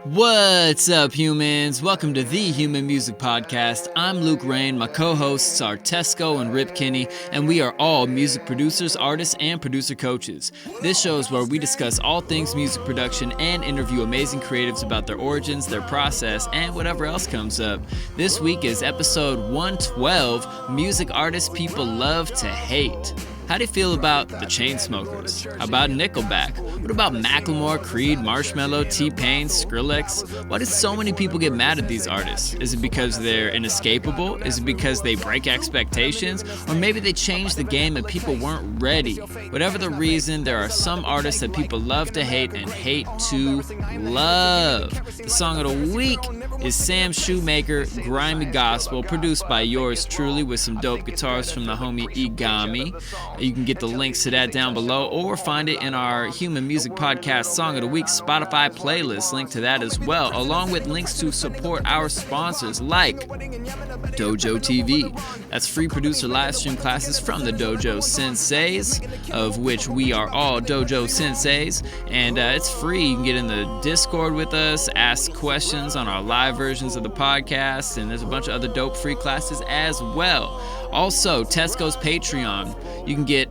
What's up, humans? Welcome to the Human Music Podcast. I'm Luke Rain. My co-hosts are Tesco and Rip Kinney, and we are all music producers, artists, and producer coaches. This show is where we discuss all things music production and interview amazing creatives about their origins, their process, and whatever else comes up. This week is episode 112, Music Artists People Love to Hate. How do you feel about the Chainsmokers? How about Nickelback? What about Macklemore, Creed, Marshmello, T-Pain, Skrillex? Why do so many people get mad at these artists? Is it because they're inescapable? Is it because they break expectations? Or maybe they changed the game and people weren't ready? Whatever the reason, there are some artists that people love to hate and hate to love. The song of the week is Sam Shoemaker, Grimy Gospel, produced by yours truly with some dope guitars from the homie Grimy. You can get the links to that down below or find it in our Human Music Podcast Song of the Week Spotify playlist. Link to that as well, along with links to support our sponsors like Dojo TV. That's free producer live stream classes from the Dojo Senseis, of which we are all Dojo Senseis, and it's free. You can get in the Discord with us, ask questions on our live versions of the podcast, and there's a bunch of other dope free classes as well. Also, Tesco's Patreon. You can get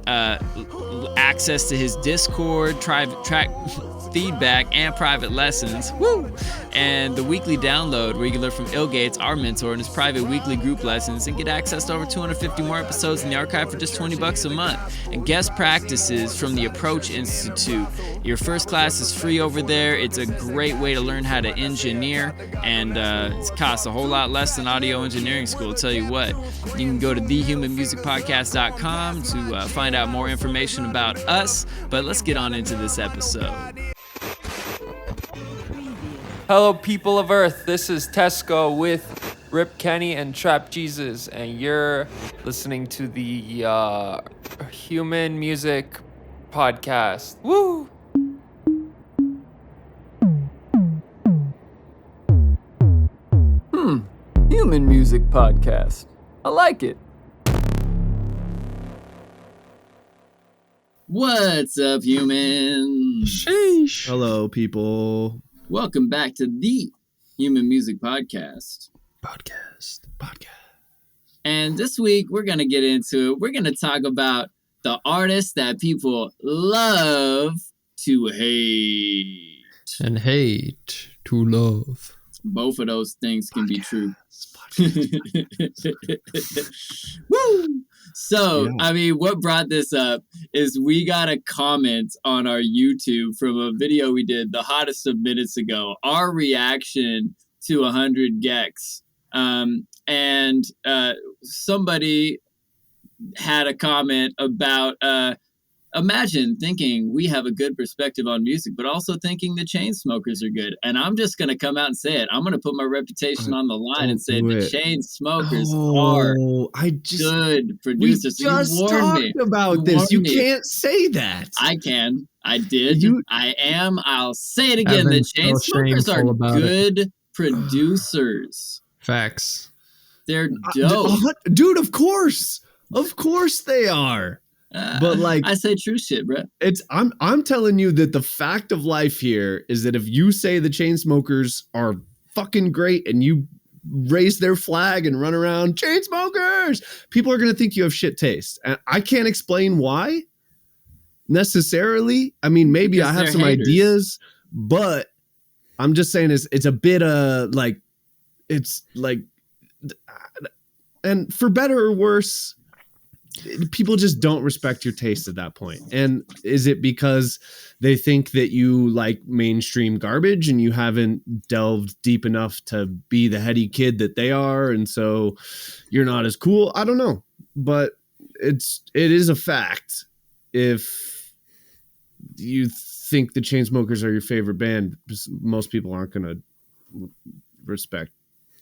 access to his Discord, track feedback, and private lessons. Woo! And the weekly download, where you can learn from Ilgates, our mentor, and his private weekly group lessons, and get access to over 250 more episodes in the archive for just $20 a month. And guest practices from the Approach Institute. Your first class is free over there. It's a great way to learn how to engineer, and it costs a whole lot less than audio engineering school, I'll tell you what. You can go to thehumanmusicpodcast.com to find out more information about us, but let's get on into this episode. Hello, people of Earth. This is Tesco with Rip Kenny and Trap Jesus, and you're listening to the Human Music Podcast. Woo! Human Music Podcast. I like it. What's up, humans? Sheesh. Hello, people. Welcome back to the Human Music Podcast. Podcast. And this week, we're going to get into it. We're going to talk about the artists that people love to hate. And hate to love. Both of those things can be true. Podcast. Woo! So, Yeah. I mean, what brought this up is we got a comment on our YouTube from a video we did, the hottest of minutes ago, our reaction to 100 Gex. And somebody had a comment about, imagine thinking we have a good perspective on music, but also thinking the Chainsmokers are good. And I'm just going to come out and say it. I'm going to put my reputation on the line and say the Chainsmokers are good producers. We just talked about this. You can't say that. I can. I did. I am. I'll say it again. I've The been so Chainsmokers are shameful about good producers. Facts. They're dope. Dude, of course. Of course they are. But like, I say true shit, bro. I'm telling you that the fact of life here is that if you say the Chainsmokers are fucking great and you raise their flag and run around Chainsmokers, people are going to think you have shit taste. And I can't explain why necessarily. I mean, maybe Because I have they're some haters. ideas, but I'm just saying it's a bit like, it's like, and for better or worse, people just don't respect your taste at that point. And is it because they think that you like mainstream garbage and you haven't delved deep enough to be the heady kid that they are, and so you're not as cool? I don't know, but it is a fact. If you think the Chainsmokers are your favorite band, most people aren't going to respect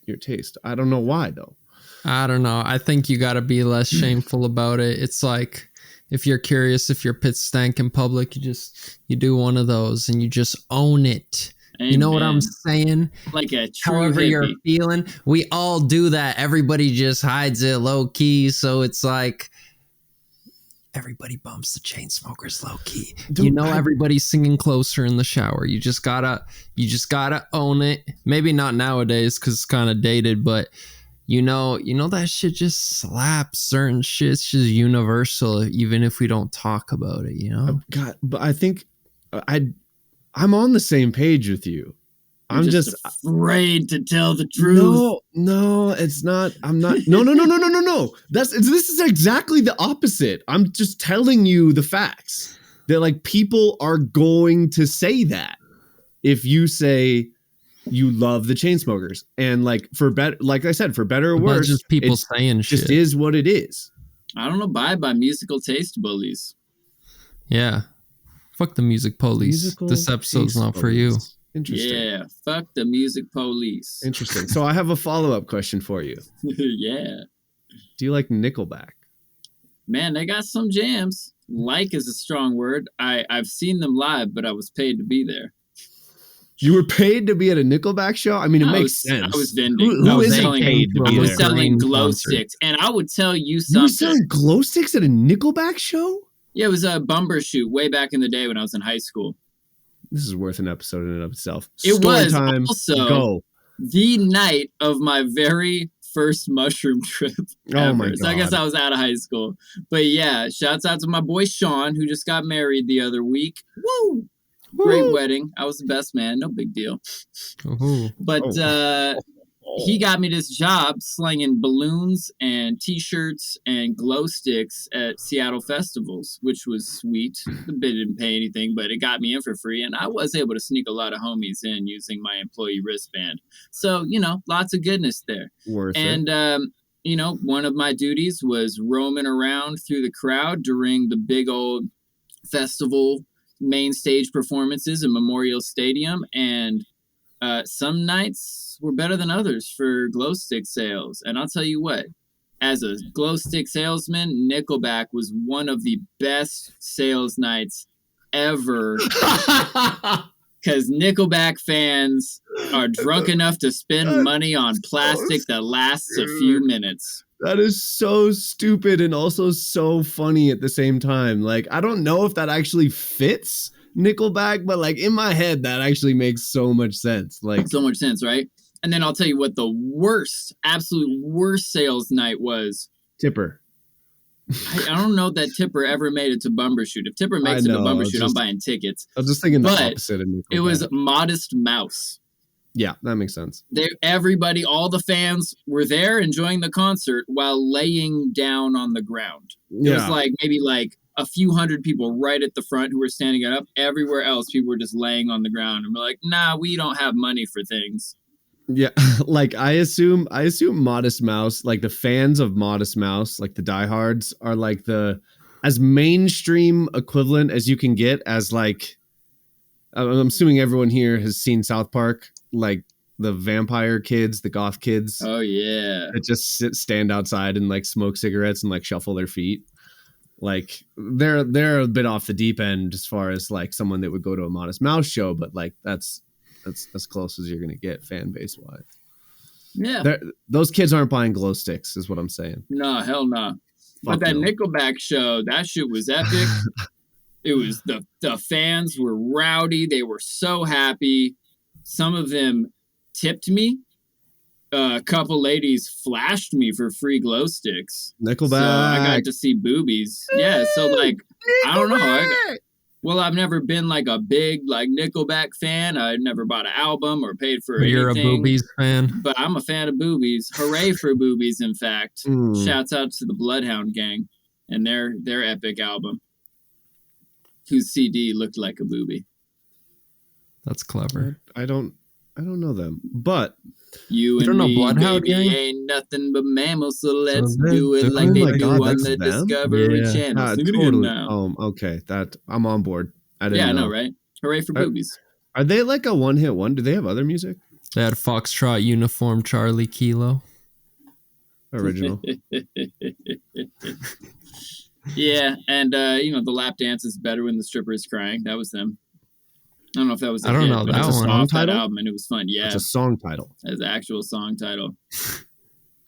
your taste. I don't know why though. I don't know. I think you got to be less shameful about it. It's like, if you're curious if your pits stank in public, you do one of those and you just own it. Amen. You know what I'm saying? Like a true However hippie. you're feeling, we all do that. Everybody just hides it low key. So it's like, everybody bumps the Chainsmokers low key. Dude, Everybody's singing Closer in the shower. You just gotta own it. Maybe not nowadays because it's kind of dated, but you know that shit just slaps. Certain shit's just universal, even if we don't talk about it. God, but I think I'm on the same page with you. I'm just afraid to tell the truth. No, it's not. I'm not. No. This is exactly the opposite. I'm just telling you the facts that like people are going to say that if you say you love the Chainsmokers and like for better, like I said, for better or worse, just people saying shit. Just is what it is. I don't abide by musical taste bullies. Yeah, fuck the music police. This episode's not for you. Interesting. Yeah, fuck the music police. Interesting. So I have a follow-up question for you. Yeah. Do you like Nickelback? Man, they got some jams. Like is a strong word. I've seen them live, but I was paid to be there. You were paid to be at a Nickelback show? I mean, it makes sense. I was vending. Who was isn't paid to be there? I was selling glow sticks. And I would tell you something. You were selling glow sticks at a Nickelback show? Yeah, it was a bumper shoot way back in the day when I was in high school. This is worth an episode in and of itself. It Story was time. also Go. the night of my very first mushroom trip ever. Oh my God. So I guess I was out of high school. But yeah, shouts out to my boy Sean, who just got married the other week. Woo! Great wedding. I was the best man. No big deal. But he got me this job slinging balloons and T-shirts and glow sticks at Seattle festivals, which was sweet. The bit didn't pay anything, but it got me in for free. And I was able to sneak a lot of homies in using my employee wristband. So, lots of goodness there. Worth it. And, one of my duties was roaming around through the crowd during the big old festival main stage performances in Memorial Stadium. And some nights were better than others for glow stick sales. And I'll tell you what, as a glow stick salesman, Nickelback was one of the best sales nights ever. Because Nickelback fans are drunk enough to spend money on plastic that lasts a few minutes. That is so stupid and also so funny at the same time. Like, I don't know if that actually fits Nickelback, but like in my head, that actually makes so much sense. Like, so much sense, right? And then I'll tell you what the absolute worst sales night was. Tipper. I don't know that Tipper ever made it to Bumbershoot. If Tipper makes it to Bumbershoot, I'm buying tickets. I was just thinking the opposite of Nickelback. It was Modest Mouse. Yeah, that makes sense. Everybody, all the fans were there enjoying the concert while laying down on the ground. It was maybe a few hundred people right at the front who were standing up. Everywhere else, people were just laying on the ground and were like, nah, we don't have money for things. Yeah, like I assume Modest Mouse, like the fans of Modest Mouse, like the diehards, are like the as mainstream equivalent as you can get as like I'm assuming everyone here has seen South Park, like the vampire kids, the goth kids. Oh yeah. That just stand outside and like smoke cigarettes and like shuffle their feet. Like they're a bit off the deep end as far as like someone that would go to a Modest Mouse show, but like that's as close as you're gonna get fan base wise. Yeah, those kids aren't buying glow sticks, is what I'm saying. No, hell no. But that Nickelback show, that shit was epic. It was the fans were rowdy. They were so happy. Some of them tipped me. A couple ladies flashed me for free glow sticks. Nickelback. So I got to see boobies. Yeah, so like Nickelback. I don't know. I've never been like a big like Nickelback fan. I never bought an album or paid for anything. You're a boobies fan? But I'm a fan of boobies. Hooray for boobies, in fact. Shouts out to the Bloodhound Gang and their epic album, whose CD looked like a boobie. That's clever. I don't know them, but you and me, baby, ain't nothing but mammals, so let's do it like they do on the Discovery Channel. Totally. Okay, that I'm on board. I know, right? Hooray for boobies. Are they like a one-hit one? Do they have other music? They had Foxtrot Uniform Charlie Kilo. Original. Yeah, and the lap dance is better when the stripper is crying. That was them. I don't know if that was a hit, but it was a song title album, and it was fun. Yeah, it's a song title. As an actual song title.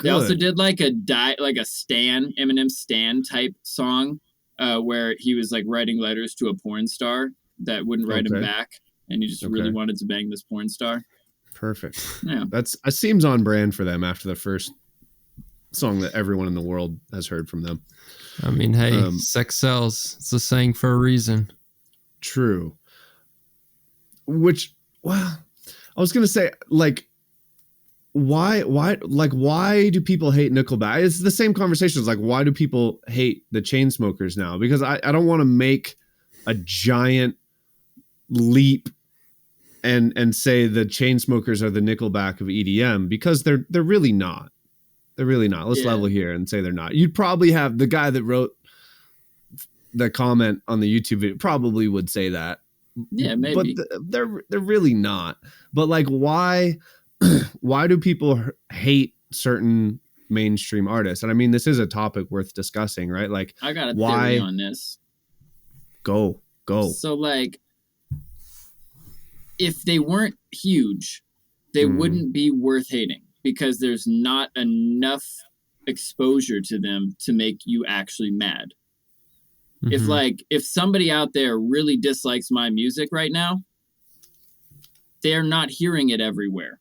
They also did like a Eminem Stan type song where he was like writing letters to a porn star that wouldn't write him back, and he just really wanted to bang this porn star. Perfect. Yeah, That seems on brand for them after the first song that everyone in the world has heard from them. I mean, hey, sex sells. It's a saying for a reason. True. Which, well, I was gonna say, like, why do people hate Nickelback? It's the same conversations. Like, why do people hate the Chainsmokers now? Because I don't want to make a giant leap and say the Chainsmokers are the Nickelback of EDM, because they're really not. They're really not. Let's level here and say they're not. You'd probably have the guy that wrote the comment on the YouTube video probably would say that. Yeah, maybe. But they're really not. But like, why do people hate certain mainstream artists? And I mean, this is a topic worth discussing, right? Like, I got a theory on this. Go. So like, if they weren't huge, they wouldn't be worth hating, because there's not enough exposure to them to make you actually mad. If somebody out there really dislikes my music right now, they're not hearing it everywhere.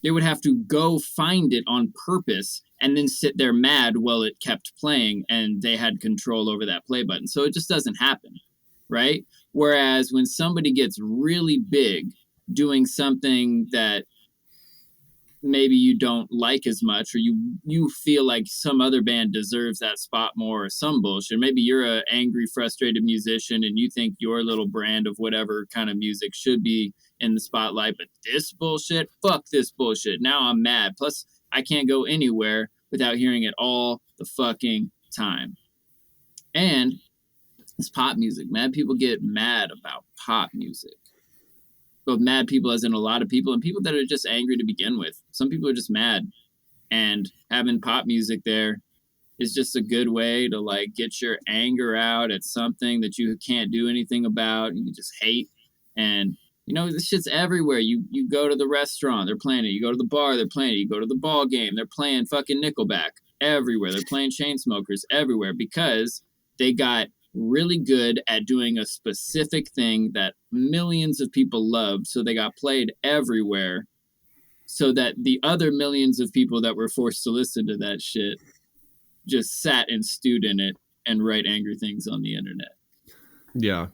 They would have to go find it on purpose and then sit there mad while it kept playing and they had control over that play button. So it just doesn't happen, right? Whereas when somebody gets really big doing something that maybe you don't like as much, or you feel like some other band deserves that spot more, or some bullshit. Maybe you're an angry, frustrated musician and you think your little brand of whatever kind of music should be in the spotlight, but this bullshit, fuck this bullshit. Now I'm mad. Plus, I can't go anywhere without hearing it all the fucking time. And it's pop music. Mad people get mad about pop music. But mad people as in a lot of people, and people that are just angry to begin with. Some people are just mad, and having pop music there is just a good way to like get your anger out at something that you can't do anything about. You just hate. And you know, this shit's everywhere. You go to the restaurant, they're playing it. You go to the bar, they're playing it. You go to the ball game, they're playing fucking Nickelback everywhere. They're playing Chainsmokers everywhere, because they got really good at doing a specific thing that millions of people loved. So they got played everywhere, so that the other millions of people that were forced to listen to that shit just sat and stewed in it and write angry things on the internet. Yeah.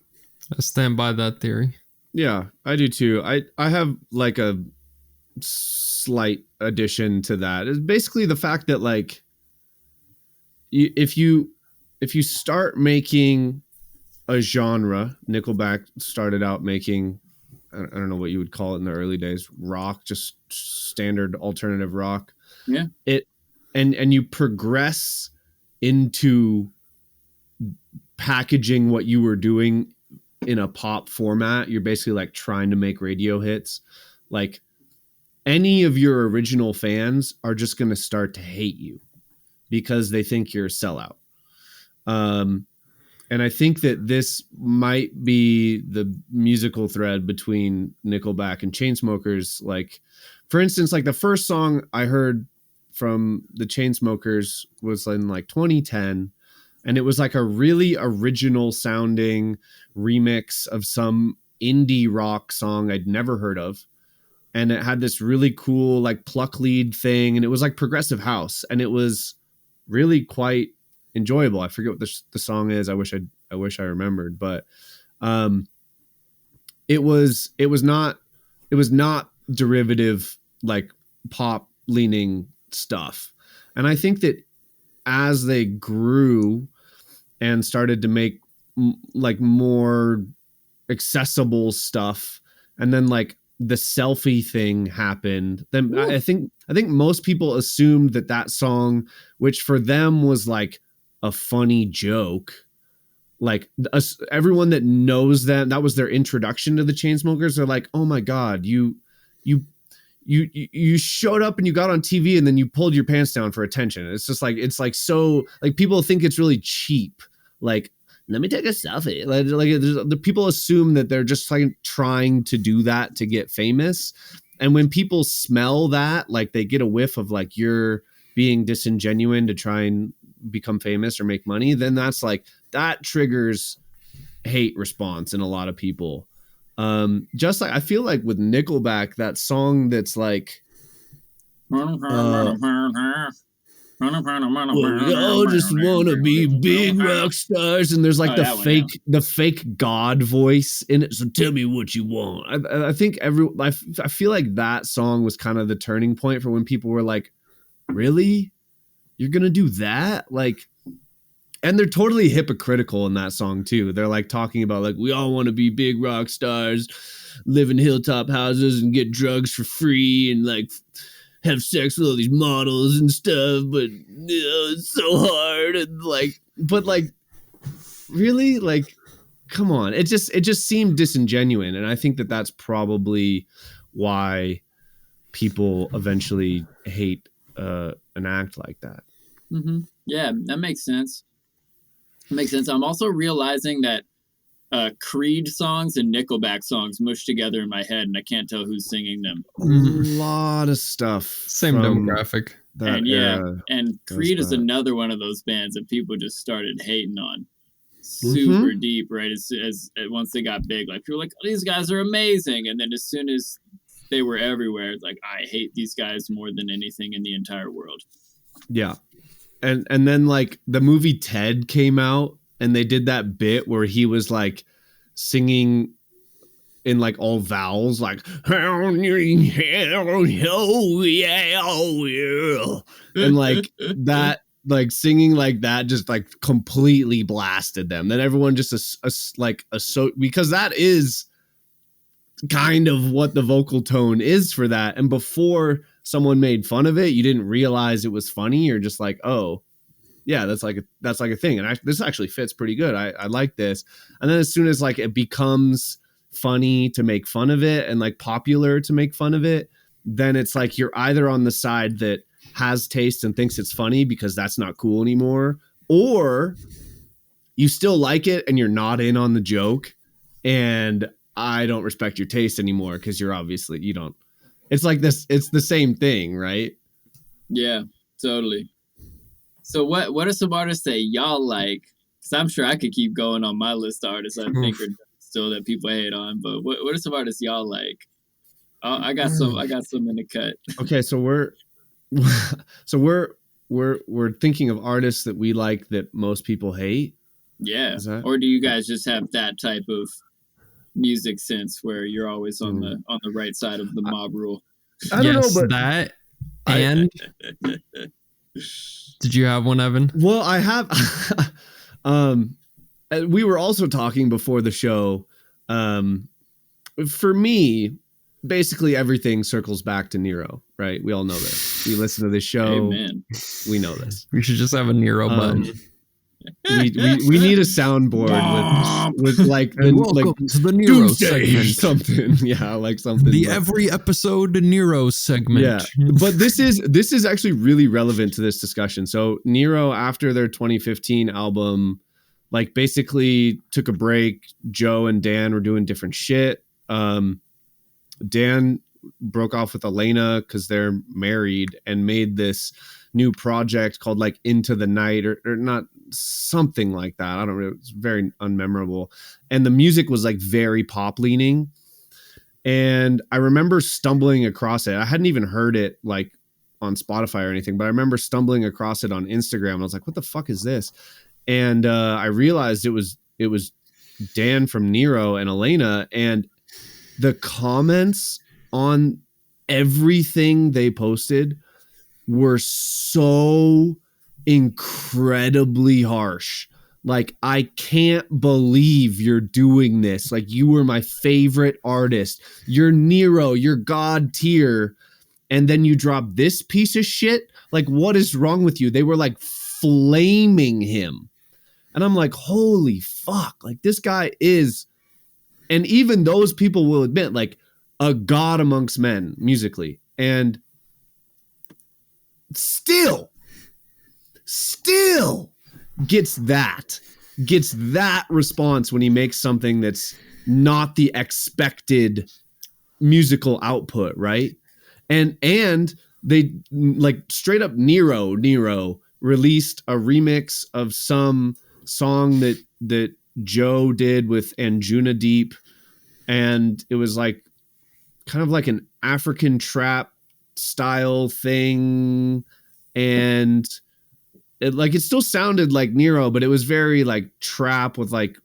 I stand by that theory. Yeah, I do too. I have like a slight addition to that. It's basically the fact that like, if you start making a genre, Nickelback started out making, I don't know what you would call it in the early days, rock, just standard alternative rock. Yeah. And you progress into packaging what you were doing in a pop format. You're basically like trying to make radio hits. Like, any of your original fans are just going to start to hate you because they think you're a sellout. And I think that this might be the musical thread between Nickelback and Chainsmokers. Like, for instance, like the first song I heard from the Chainsmokers was in like 2010. And it was like a really original sounding remix of some indie rock song I'd never heard of. And it had this really cool like pluck lead thing. And it was like progressive house. And it was really quite enjoyable. I forget what the song is. I wish I remembered, but it was not derivative, like pop leaning stuff. And I think that as they grew and started to make like more accessible stuff, and then like the selfie thing happened, then I think most people assumed that song, which for them was like a funny joke, like everyone that knows that was their introduction to the Chainsmokers, they're like, oh my God, you showed up and you got on TV and then you pulled your pants down for attention. It's just like, it's like, so like people think it's really cheap. Like, let me take a selfie. Like the people assume that they're just like trying to do that to get famous. And when people smell that, like they get a whiff of like you're being disingenuine to try and become famous or make money, then that's like that triggers hate response in a lot of people. Just like I feel like with Nickelback, that song that's like we all just want to be big rock stars, and there's like the fake God voice in it. So tell me what you want. I think I feel like that song was kind of the turning point for when people were like, really, you're gonna do that? Like, and they're totally hypocritical in that song too. They're like talking about like, we all want to be big rock stars, live in hilltop houses and get drugs for free and like have sex with all these models and stuff, but it's so hard. And like, but like, really, like, come on. It just seemed disingenuous. And I think that that's probably why people eventually hate an act like that. Mm-hmm. Yeah, that makes sense. I'm also realizing that Creed songs and Nickelback songs mush together in my head, and I can't tell who's singing them. A lot of stuff. Same demographic. And Creed is another one of those bands that people just started hating on super deep, right? As once they got big, like people were like, oh, these guys are amazing, and then as soon as they were everywhere, it's like, I hate these guys more than anything in the entire world. Yeah. And then like the movie Ted came out and they did that bit where he was like singing in like all vowels, like and like that, like singing like that just like completely blasted them. Then everyone just because that is kind of what the vocal tone is for that. And before someone made fun of it, you didn't realize it was funny. You're just like, oh yeah, that's like a thing. And this actually fits pretty good. I like this. And then as soon as like it becomes funny to make fun of it and like popular to make fun of it, then it's like you're either on the side that has taste and thinks it's funny because that's not cool anymore, or you still like it and you're not in on the joke, and I don't respect your taste anymore because you're obviously, you don't. It's like this. It's the same thing, right? Yeah, totally. So what are some artists that y'all like? Because I'm sure I could keep going on my list of artists I think are still that people hate on. But what are some artists y'all like? I got some in the cut. Okay, so we're thinking of artists that we like that most people hate. Yeah. Or do you guys just have that type of music sense where you're always on the right side of the mob rule? I don't know, but that and did you have one, Evan? Well, I have. We were also talking before the show. For me, basically everything circles back to Nero, right? We all know this. We listen to this show. Amen. We know this. We should just have a Nero button. We need a soundboard with like welcome to the Nero segment, something. Yeah, like something. The every episode Nero segment. Yeah, but this is actually really relevant to this discussion. So Nero, after their 2015 album, like basically took a break. Joe and Dan were doing different shit. Dan broke off with Elena because they're married and made this new project called like Into the Night or not, something like that. I don't know. It's very unmemorable. And the music was like very pop leaning. And I remember stumbling across it. I hadn't even heard it like on Spotify or anything, but I remember stumbling across it on Instagram. I was like, what the fuck is this? And I realized it was Dan from Nero and Elena, and the comments on everything they posted were so incredibly harsh. Like, I can't believe you're doing this. Like, you were my favorite artist. You're Nero. You're God tier. And then you drop this piece of shit. Like, what is wrong with you? They were like flaming him. And I'm like, holy fuck. Like, this guy is, and even those people will admit, like, a god amongst men musically. And still gets that response when he makes something that's not the expected musical output, right? And they like straight up Nero released a remix of some song that Joe did with Anjuna Deep, and it was like kind of like an African trap style thing, and it still sounded like Nero, but it was very like trap with like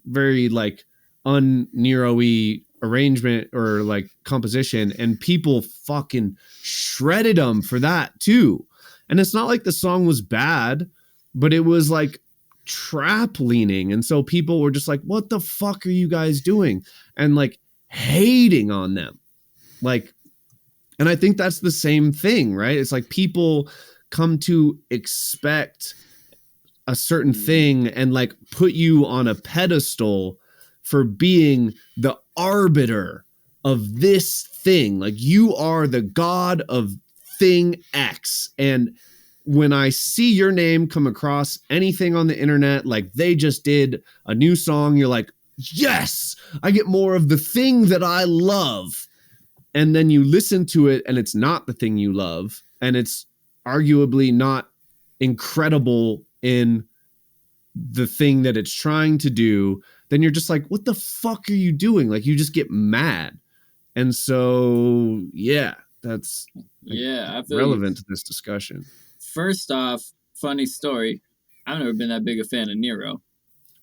very like un-Nero-y arrangement or like composition, and people fucking shredded them for that too. And it's not like the song was bad, but it was like trap leaning, and so people were just like, what the fuck are you guys doing, and like hating on them, like. And I think that's the same thing, right? It's like people come to expect a certain thing and like put you on a pedestal for being the arbiter of this thing. Like you are the god of thing X. And when I see your name come across anything on the internet, like they just did a new song, you're like, yes, I get more of the thing that I love. And then you listen to it and it's not the thing you love, and it's arguably not incredible in the thing that it's trying to do, then you're just like, what the fuck are you doing? Like you just get mad. And so, yeah, that's I feel relevant to this discussion. First off, funny story. I've never been that big a fan of Nero.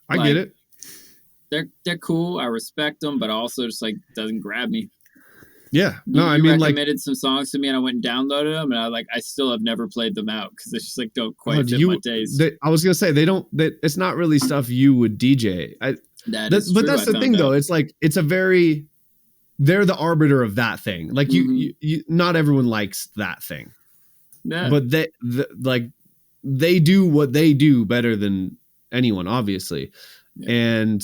I get it. They're cool. I respect them, but also just like doesn't grab me. Yeah, no, you I mean, like, recommended some songs to me, and I went and downloaded them, and I still have never played them out because they just like don't quite fit my taste. I was gonna say it's not really stuff you would DJ. But that's the thing, though. It's like they're the arbiter of that thing. Like you, not everyone likes that thing, but they do what they do better than anyone, obviously, and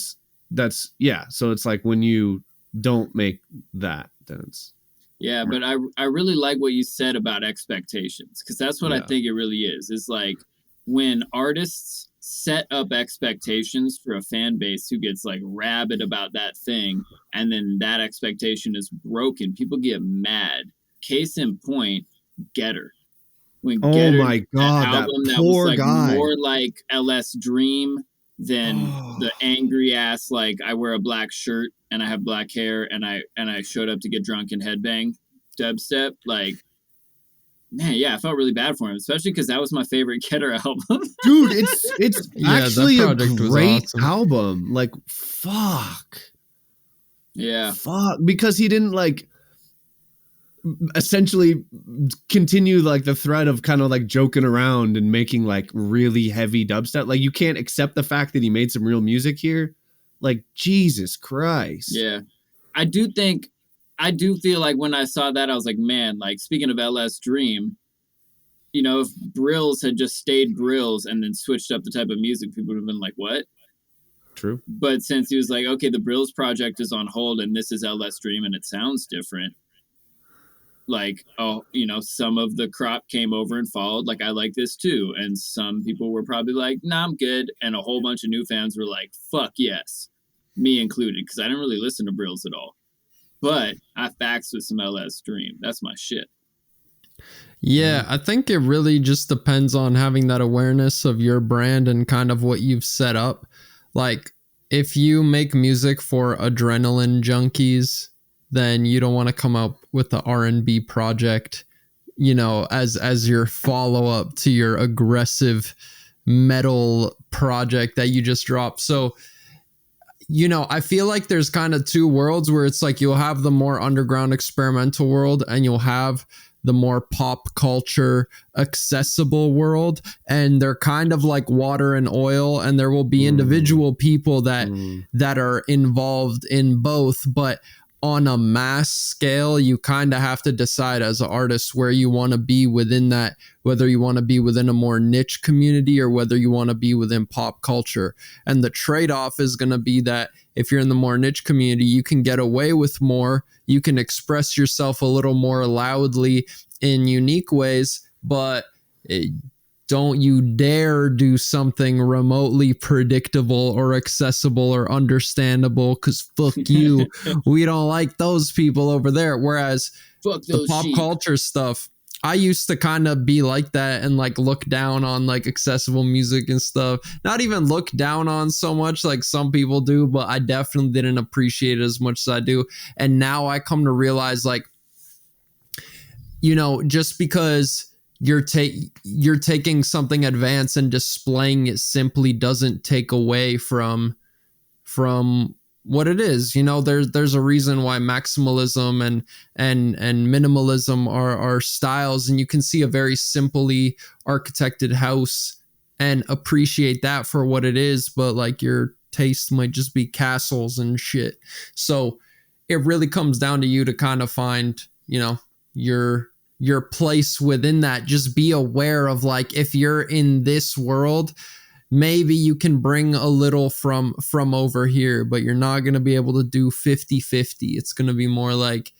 that's So it's like when you don't make that. But I really like what you said about expectations, because that's what I think it really is. It's like when artists set up expectations for a fan base who gets like rabid about that thing, and then that expectation is broken, people get mad. Case in point, Getter. When Getter, my god, that album that poor was like guy. More like LS Dream than the angry ass, like I wear a black shirt and I have black hair and I showed up to get drunk and headbang dubstep. Like, man, I felt really bad for him, especially because that was my favorite Getter album. Dude, it's actually a great album. Like, fuck. Yeah. Fuck. Because he didn't like essentially continue like the thread of kind of like joking around and making like really heavy dubstep. Like you can't accept the fact that he made some real music here. Like, Jesus Christ. Yeah. I do feel like when I saw that, I was like, man, like speaking of LS Dream, if Brills had just stayed Brills and then switched up the type of music, people would have been like, what? True. But since he was like, okay, the Brills project is on hold and this is LS Dream and it sounds different. Like, some of the crop came over and followed, like, I like this too. And some people were probably like, nah, I'm good. And a whole bunch of new fans were like, fuck yes. Me included, because I didn't really listen to Brills at all. But I faxed with some LS Dream. That's my shit. Yeah, I think it really just depends on having that awareness of your brand and kind of what you've set up. Like, if you make music for adrenaline junkies, then you don't want to come up with the R&B project, as your follow-up to your aggressive metal project that you just dropped. So, I feel like there's kind of two worlds where it's like you'll have the more underground experimental world and you'll have the more pop culture accessible world, and they're kind of like water and oil, and there will be individual people that are involved in both, but on a mass scale, you kind of have to decide as an artist where you want to be within that, whether you want to be within a more niche community or whether you want to be within pop culture. And the trade-off is going to be that if you're in the more niche community, you can get away with more, you can express yourself a little more loudly in unique ways, but don't you dare do something remotely predictable or accessible or understandable, because fuck you. We don't like those people over there. Whereas the pop culture stuff, I used to kind of be like that and like look down on like accessible music and stuff. Not even look down on so much like some people do, but I definitely didn't appreciate it as much as I do. And now I come to realize, like, you know, just because you're taking something advanced and displaying it simply doesn't take away from what it is. You know, there's a reason why maximalism and minimalism are styles, and you can see a very simply architected house and appreciate that for what it is, but like your taste might just be castles and shit. So it really comes down to you to kind of find, you know, your place within that. Just be aware of, like, if you're in this world, maybe you can bring a little from over here, but you're not going to be able to do 50-50. It's going to be more like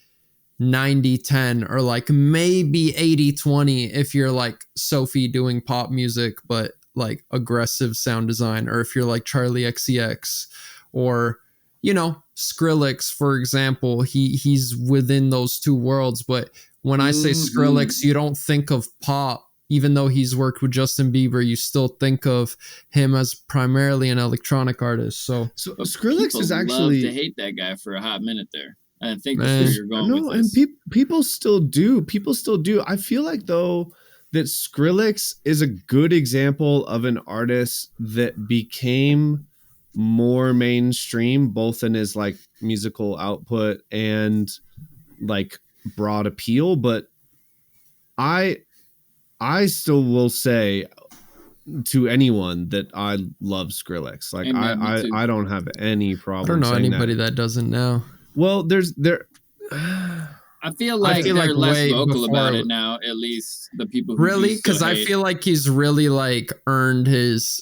90-10, or like maybe 80-20 if you're like Sophie doing pop music, but like aggressive sound design, or if you're like Charlie XCX, or, you know, Skrillex, for example. He's within those two worlds, but when I say Skrillex, you don't think of pop. Even though he's worked with Justin Bieber, you still think of him as primarily an electronic artist. So Skrillex is actually love to hate that guy for a hot minute there. I think that's where you're going with and this. people still do. People still do. I feel like, though, that Skrillex is a good example of an artist that became more mainstream, both in his like musical output and like broad appeal. But I still will say to anyone that I love Skrillex. Like, Amen, I don't have any problem. I don't know saying anybody that doesn't know. Well, I feel like they're like less way vocal about before- it now. At least the people who Really, used to because I hate. feel like he's really like earned his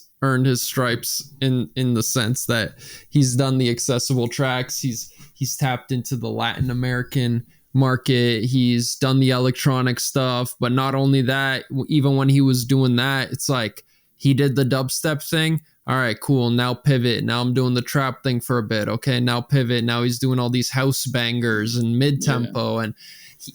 stripes in the sense that he's done the accessible tracks. He's tapped into the Latin American market. He's done the electronic stuff, but not only that, even when he was doing that, it's like he did the dubstep thing. All right, cool. Now pivot. Now I'm doing the trap thing for a bit. Okay, now pivot. Now he's doing all these house bangers and mid tempo, and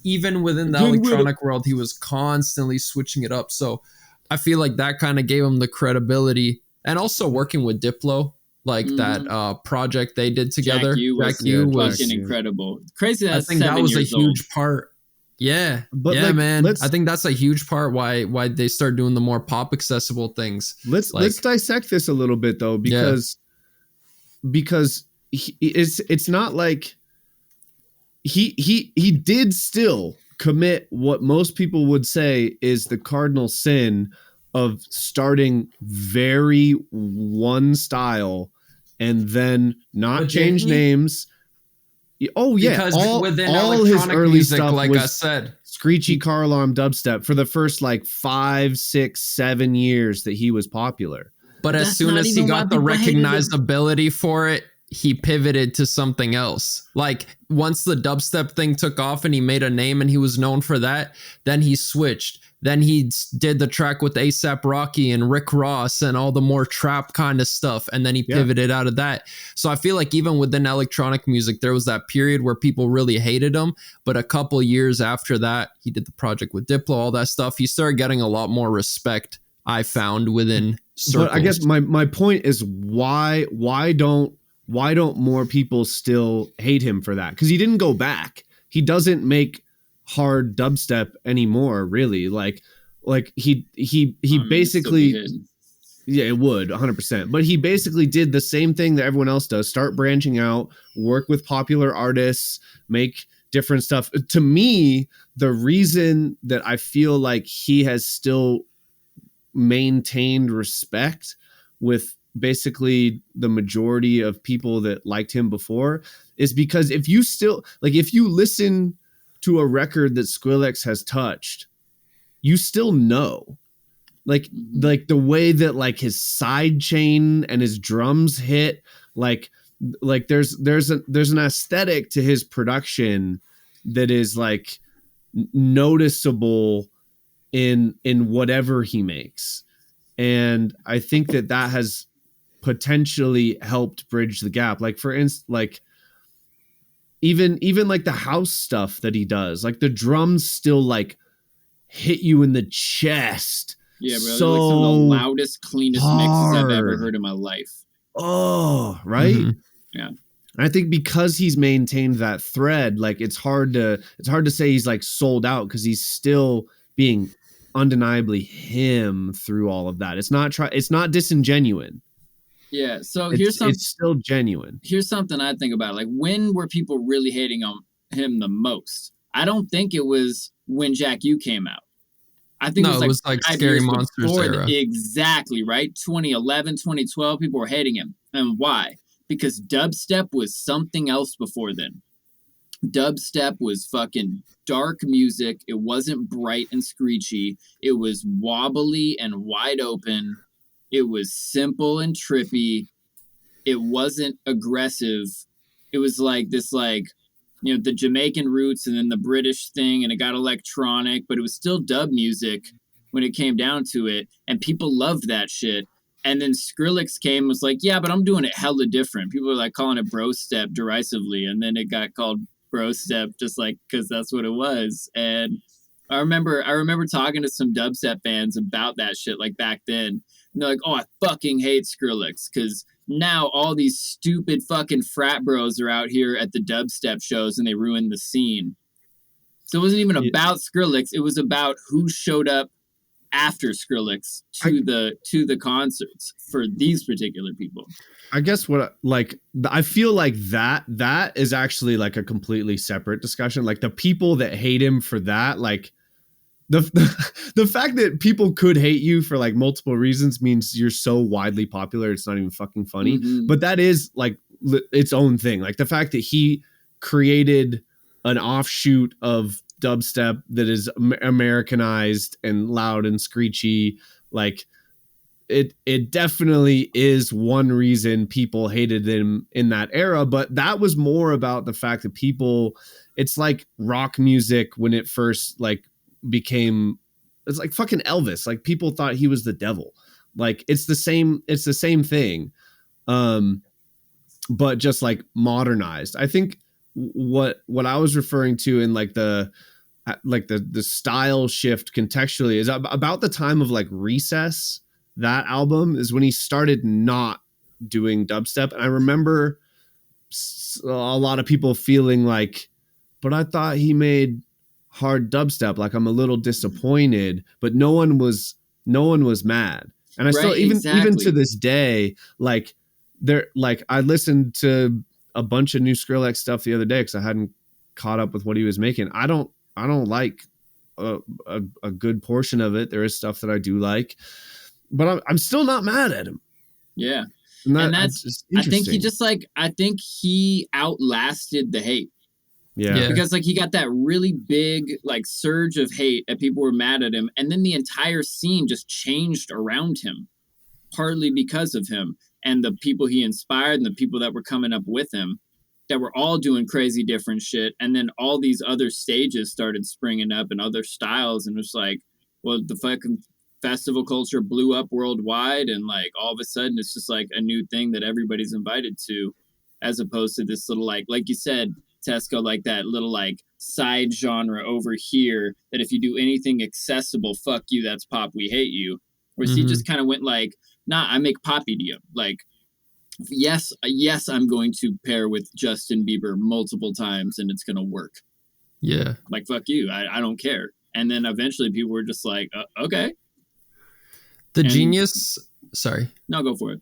even within the electronic world, he was constantly switching it up. So I feel like that kind of gave him the credibility, and also working with Diplo, like that project they did together. Jack U was fucking incredible. Crazy. I think that was a huge part. Yeah, but yeah, like, man. I think that's a huge part why they start doing the more pop accessible things. Let's dissect this a little bit, though, because it's not like he did still commit what most people would say is the cardinal sin of starting very one style and then not change names. Oh yeah, because within all his early music, stuff like was I said, screechy car alarm dubstep for the first like 5, 6, 7 years that he was popular. But as soon as he got the recognizability for it, he pivoted to something else. Like once the dubstep thing took off and he made a name and he was known for that, then he switched. Then he did the track with A$AP Rocky and Rick Ross and all the more trap kind of stuff. And then he pivoted out of that. So I feel like even within electronic music, there was that period where people really hated him. But a couple years after that, he did the project with Diplo, all that stuff. He started getting a lot more respect, I found, within circles. But I guess my point is why don't more people still hate him for that? Because he didn't go back. He doesn't make hard dubstep anymore, really. Like he basically, yeah, it would 100%. But he basically did the same thing that everyone else does: start branching out, work with popular artists, make different stuff. To me, the reason that I feel like he has still maintained respect with basically the majority of people that liked him before is because if you listen to a record that Skrillex has touched, you still know, like the way that like his side chain and his drums hit, like there's an aesthetic to his production that is like noticeable in whatever he makes. And I think that has potentially helped bridge the gap. Like for instance, like even like the house stuff that he does, like the drums still like hit you in the chest. Yeah, bro. So They're like some of the loudest, cleanest mixes I've ever hard. heard in my life. Oh, right. Mhm. Yeah. And I think because he's maintained that thread, like it's hard to say he's like sold out because he's still being undeniably him through all of that. It's not disingenuous. Yeah. So It's still genuine. Here's something I think about. Like, when were people really hating on him the most? I don't think it was when Jack U came out. I think it was like 5 Scary years Monsters before era. Exactly, right? 2011, 2012, people were hating him. And why? Because dubstep was something else before then. Dubstep was fucking dark music. It wasn't bright and screechy. It was wobbly and wide open. It was simple and trippy. It wasn't aggressive. It was like this, like, you know, the Jamaican roots and then the British thing, and it got electronic, but it was still dub music when it came down to it, and people loved that shit. And then Skrillex came and was like, yeah, but I'm doing it hella different. People were like calling it bro step derisively, and then it got called bro step just like because that's what it was. And I remember talking to some dubstep fans about that shit like back then, and they're like, oh, I fucking hate Skrillex because now all these stupid fucking frat bros are out here at the dubstep shows and they ruin the scene. So it wasn't even about Skrillex. It was about who showed up after Skrillex to the concerts for these particular people. I guess I feel like that is actually like a completely separate discussion. Like the people that hate him for that, like the fact that people could hate you for like multiple reasons means you're so widely popular it's not even fucking funny. Mm-hmm. But that is like its own thing. Like the fact that he created an offshoot of dubstep that is Americanized and loud and screechy, like it definitely is one reason people hated him in that era. But that was more about the fact that it's like rock music when it first like became, it's like fucking Elvis. Like people thought he was the devil. Like it's the same thing. But just like modernized. I think what I was referring to in like the style shift contextually is about the time of like Recess. That album is when he started not doing dubstep. And I remember a lot of people feeling like, but I thought he made hard dubstep. Like I'm a little disappointed, but no one was mad. And I still, even to this day, like I listened to a bunch of new Skrillex stuff the other day because I hadn't caught up with what he was making. I don't like a good portion of it. There is stuff that I do like, but I'm still not mad at him. Yeah. And that's just I think he outlasted the hate. Yeah. Because like he got that really big like surge of hate and people were mad at him. And then the entire scene just changed around him, partly because of him and the people he inspired and the people that were coming up with him that were all doing crazy different shit. And then all these other stages started springing up and other styles. And it was like, well, the fucking festival culture blew up worldwide. And like all of a sudden it's just like a new thing that everybody's invited to, as opposed to this little, like you said, Tesco, like that little like side genre over here that if you do anything accessible, fuck you, that's pop, we hate you. Whereas he just kind of went like, nah, I make pop EDM. Like, yes, I'm going to pair with Justin Bieber multiple times and it's going to work. Yeah. Like, fuck you, I don't care. And then eventually people were just like, okay. Sorry. No, go for it.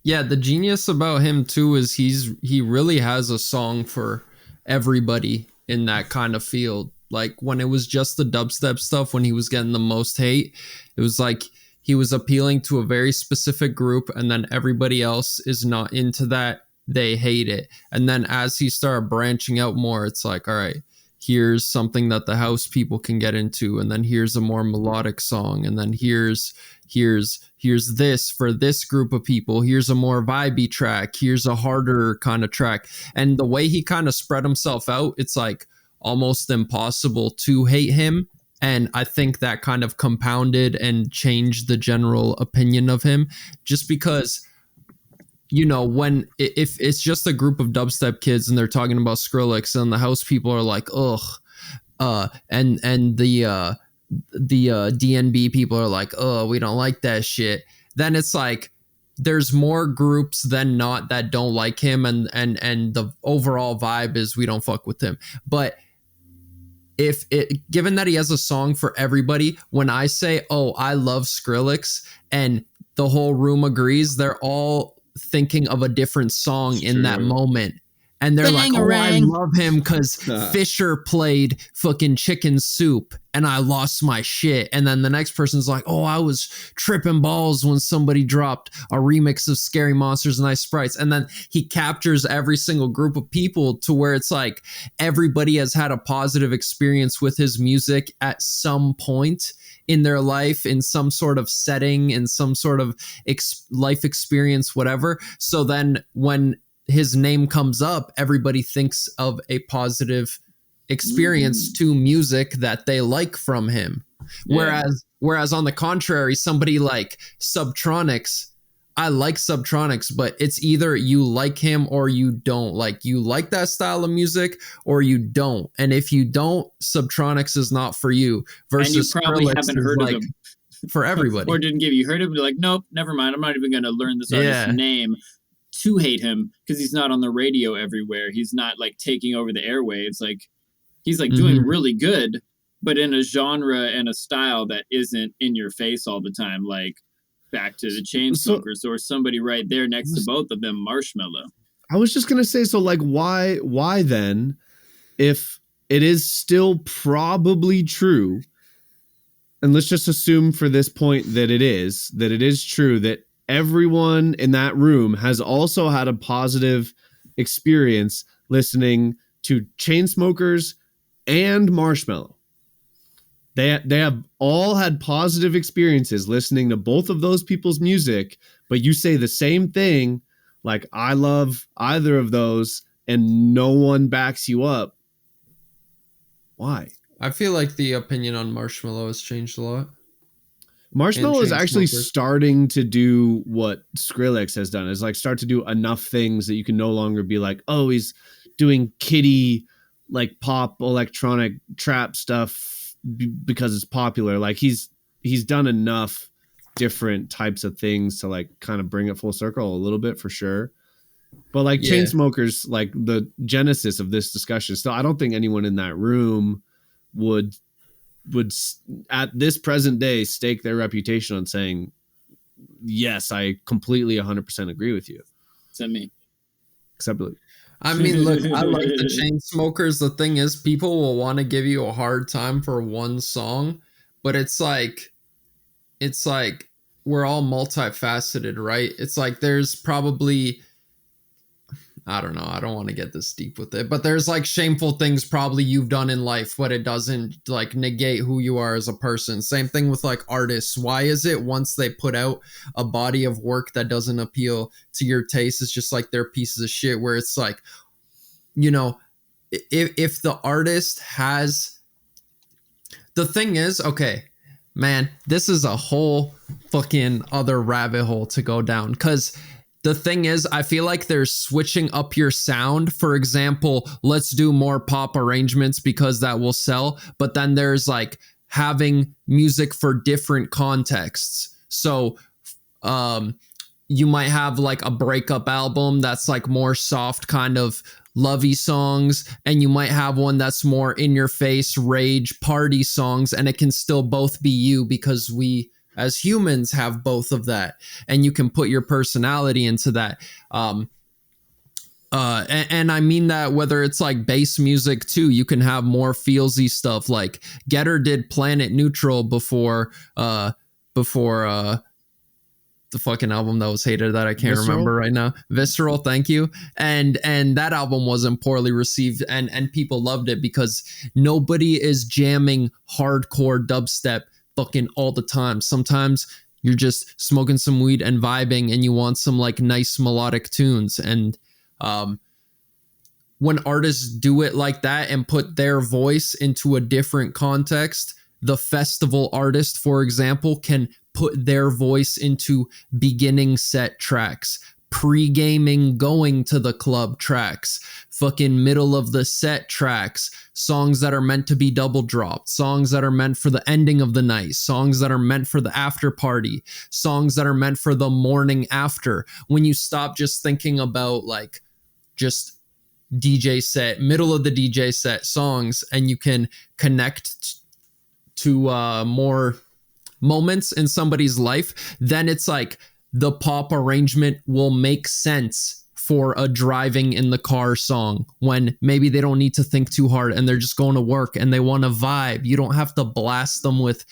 Yeah, the genius about him too is he really has a song for everybody in that kind of field. Like when it was just the dubstep stuff, when he was getting the most hate, it was like he was appealing to a very specific group, and then everybody else is not into that. They hate it. And then as he started branching out more, it's like, all right, here's something that the house people can get into, and then here's a more melodic song, and then here's this for this group of people, here's a more vibey track, here's a harder kind of track. And the way he kind of spread himself out, it's like almost impossible to hate him. And I think that kind of compounded and changed the general opinion of him, just because, you know, if it's just a group of dubstep kids and they're talking about Skrillex and the house people are like, ugh, and the DNB people are like, oh, we don't like that shit, then it's like there's more groups than not that don't like him, and the overall vibe is we don't fuck with him. But if it, given that he has a song for everybody, when I say, oh, I love Skrillex, and the whole room agrees, they're all thinking of a different song in that moment. And they're like, oh, I love him because Fisher played fucking Chicken Soup and I lost my shit. And then the next person's like, oh, I was tripping balls when somebody dropped a remix of Scary Monsters and Ice Sprites. And then he captures every single group of people to where it's like everybody has had a positive experience with his music at some point in their life, in some sort of setting, in some sort of life experience, whatever. So then when his name comes up, everybody thinks of a positive experience to music that they like from him. Yeah. Whereas on the contrary, somebody like Subtronics, I like Subtronics, but it's either you like him or you don't. Like, you like that style of music or you don't. And if you don't, Subtronics is not for you. Versus and you probably Skrillex haven't heard of him for everybody. Or didn't give you heard of him. Like, nope, never mind. I'm not even going to learn this artist's name to hate him because he's not on the radio everywhere. He's not like taking over the airwaves. Like, he's like doing really good, but in a genre and a style that isn't in your face all the time. Like back to the Chainsmokers or somebody right there next to both of them, Marshmello. I was just going to say, so like, why then, if it is still probably true, and let's just assume for this point that it is true that everyone in that room has also had a positive experience listening to Chainsmokers and Marshmello. They have all had positive experiences listening to both of those people's music, but you say the same thing, like, I love either of those, and no one backs you up. Why? I feel like the opinion on Marshmello has changed a lot. Marshmello is actually starting to do what Skrillex has done, is like start to do enough things that you can no longer be like, oh, he's doing kiddie, like pop, electronic, trap stuff because it's popular. Like he's done enough different types of things to like kind of bring it full circle a little bit for sure. But like Chainsmokers, like the genesis of this discussion, still, I don't think anyone in that room would at this present day stake their reputation on saying, yes, I completely 100% agree with you. Except me. Except Luke. I mean, look, I like the Chainsmokers. The thing is, people will want to give you a hard time for one song, but it's like we're all multifaceted, right? It's like there's probably, I don't know, I don't want to get this deep with it, but there's like shameful things probably you've done in life, but it doesn't like negate who you are as a person. Same thing with like artists. Why is it once they put out a body of work that doesn't appeal to your taste, it's just like they're pieces of shit, where it's like, you know, if the artist has, the thing is, okay, man, this is a whole fucking other rabbit hole to go down, because the thing is, I feel like they're switching up your sound. For example, let's do more pop arrangements because that will sell. But then there's like having music for different contexts. So you might have like a breakup album that's like more soft kind of lovey songs, and you might have one that's more in your face rage party songs, and it can still both be you because we as humans have both of that, and you can put your personality into that. And I mean that whether it's like bass music too, you can have more feelsy stuff. Like Getter did Planet Neutral before the fucking album that was hated that I can't remember right now. Visceral, thank you. And that album wasn't poorly received, and people loved it because nobody is jamming hardcore dubstep fucking all the time. Sometimes you're just smoking some weed and vibing and you want some like nice melodic tunes. And when artists do it like that and put their voice into a different context, the festival artist, for example, can put their voice into beginning set tracks, pre-gaming going to the club tracks, fucking middle of the set tracks, songs that are meant to be double dropped, songs that are meant for the ending of the night, songs that are meant for the after party, songs that are meant for the morning after. When you stop just thinking about like just DJ set, middle of the DJ set songs, and you can connect to more moments in somebody's life, then it's like the pop arrangement will make sense for a driving in the car song when maybe they don't need to think too hard and they're just going to work and they want to vibe. You don't have to blast them with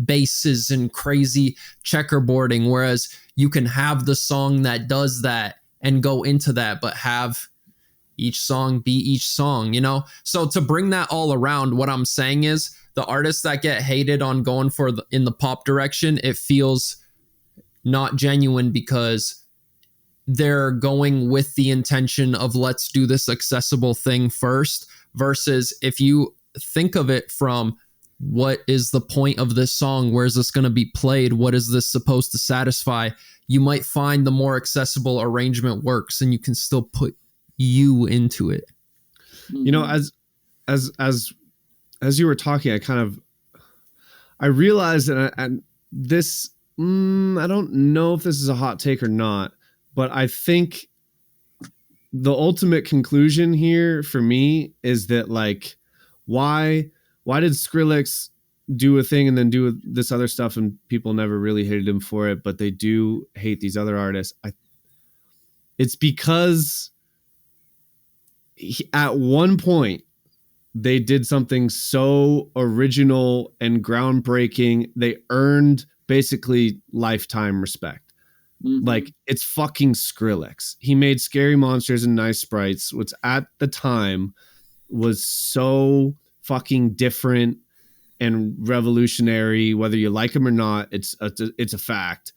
basses and crazy checkerboarding, whereas you can have the song that does that and go into that, but have each song be each song, you know? So to bring that all around, what I'm saying is the artists that get hated on going for in the pop direction, it feels not genuine because they're going with the intention of let's do this accessible thing first, versus if you think of it from what is the point of this song, where is this going to be played, what is this supposed to satisfy, you might find the more accessible arrangement works and you can still put you into it. You know, as you were talking, I realized that and this I don't know if this is a hot take or not, but I think the ultimate conclusion here for me is that like, why did Skrillex do a thing and then do this other stuff and people never really hated him for it, but they do hate these other artists? It's because at one point they did something so original and groundbreaking, they earned basically lifetime respect. Mm-hmm. Like, it's fucking Skrillex. He made Scary Monsters and Nice Sprites, which at the time was so fucking different and revolutionary. Whether you like him or not, it's a fact.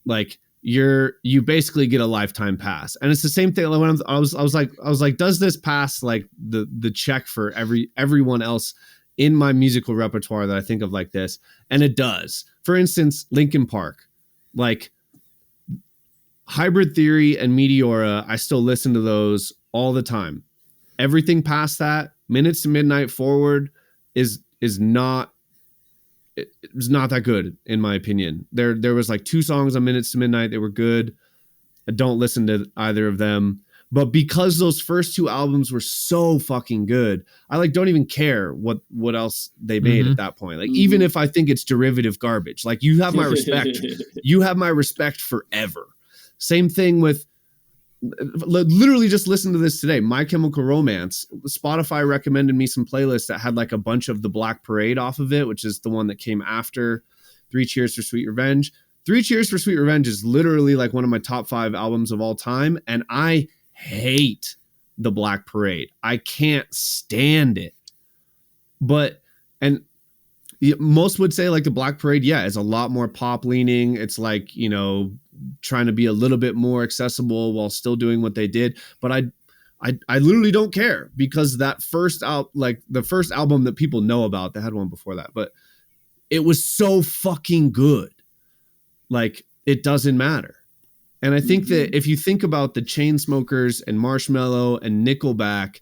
Like, you basically get a lifetime pass, and it's the same thing. Like when I was like, does this pass like the check for everyone else in my musical repertoire that I think of like this? And it does. For instance, Linkin Park, like Hybrid Theory and Meteora, I still listen to those all the time. Everything past that, Minutes to Midnight forward, is not. It's not that good, in my opinion. There was like 2 songs on Minutes to Midnight that were good. I don't listen to either of them. But because those first 2 albums were so fucking good, I like don't even care what else they made at that point. Like, even if I think it's derivative garbage, like, you have my respect. You have my respect forever. Same thing with, literally just listen to this today, My Chemical Romance. Spotify recommended me some playlists that had like a bunch of the Black Parade off of it, which is the one that came after 3 Cheers for Sweet Revenge. 3 Cheers for Sweet Revenge is literally like one of my top 5 albums of all time, and I hate the Black Parade. I can't stand it. But, and most would say like the Black Parade, yeah, is a lot more pop leaning. It's like, you know, trying to be a little bit more accessible while still doing what they did. But I literally don't care, because that first the first album that people know about, they had one before that, but it was so fucking good. Like, it doesn't matter. And I think that if you think about the Chainsmokers and Marshmello and Nickelback,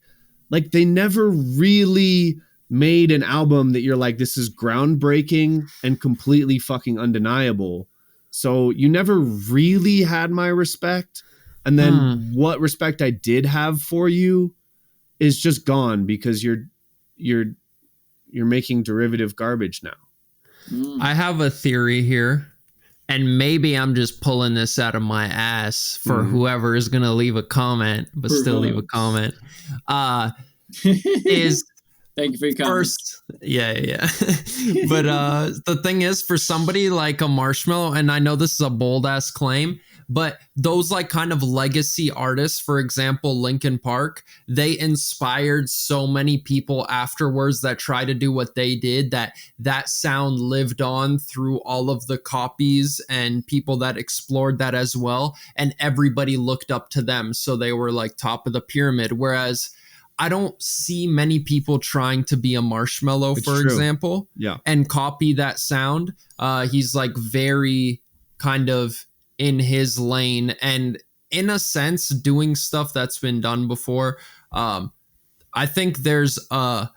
like, they never really made an album that you're like, this is groundbreaking and completely fucking undeniable. So you never really had my respect. And then what respect I did have for you is just gone, because you're making derivative garbage now. I have a theory here, and maybe I'm just pulling this out of my ass for whoever is going to leave a comment, but still leave a comment. Is Thank you for your comments. Yeah. But the thing is, for somebody like a Marshmello, and I know this is a bold ass claim, but those like kind of legacy artists, for example, Linkin Park, they inspired so many people afterwards that try to do what they did, that sound lived on through all of the copies and people that explored that as well. And everybody looked up to them. So they were like top of the pyramid. Whereas I don't see many people trying to be a Marshmello, for example, and copy that sound. He's like very kind of in his lane, and in a sense, doing stuff that's been done before. I think there's a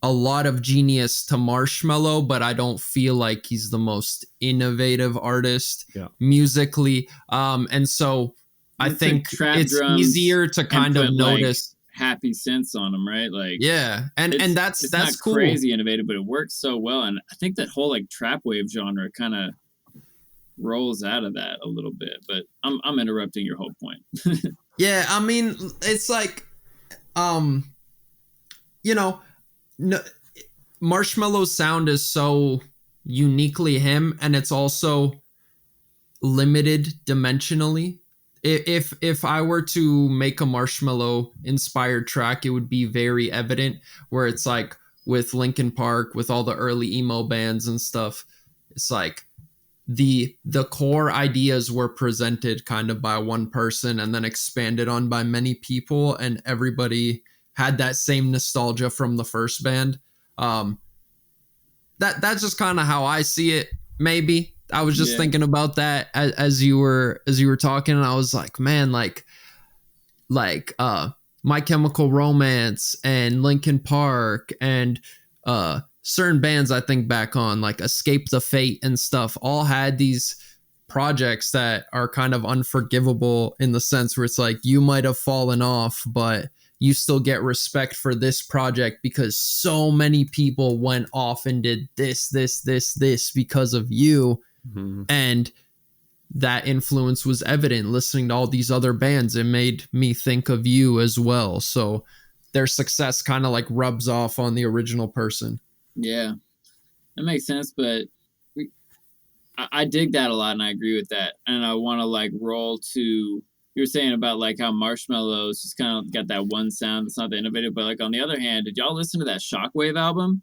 lot of genius to Marshmello, but I don't feel like he's the most innovative artist musically. And so I think it's easier to kind of notice happy synths on them, right? Like, yeah, and that's not cool. Crazy innovative, but it works so well. And I think that whole like trap wave genre kind of rolls out of that a little bit. But I'm interrupting your whole point. Yeah, I mean, it's like, you know, no, Marshmello's sound is so uniquely him, and it's also limited dimensionally. If I were to make a Marshmello inspired track, it would be very evident, where it's like with Linkin Park, with all the early emo bands and stuff. It's like the core ideas were presented kind of by one person and then expanded on by many people, and everybody had that same nostalgia from the first band. That's just kind of how I see it. Maybe I was just thinking about that as you were talking, and I was like, man, like My Chemical Romance and Linkin Park and certain bands I think back on, like Escape the Fate and stuff, all had these projects that are kind of unforgivable in the sense where it's like you might have fallen off, but you still get respect for this project because so many people went off and did this because of you. Mm-hmm. And that influence was evident listening to all these other bands. It made me think of you as well. So their success kind of like rubs off on the original person. Yeah, that makes sense. But I dig that a lot, and I agree with that. And I want to like roll to, you were saying about like how Marshmello's just kind of got that one sound that's not that innovative. But like on the other hand, did y'all listen to that Shockwave album?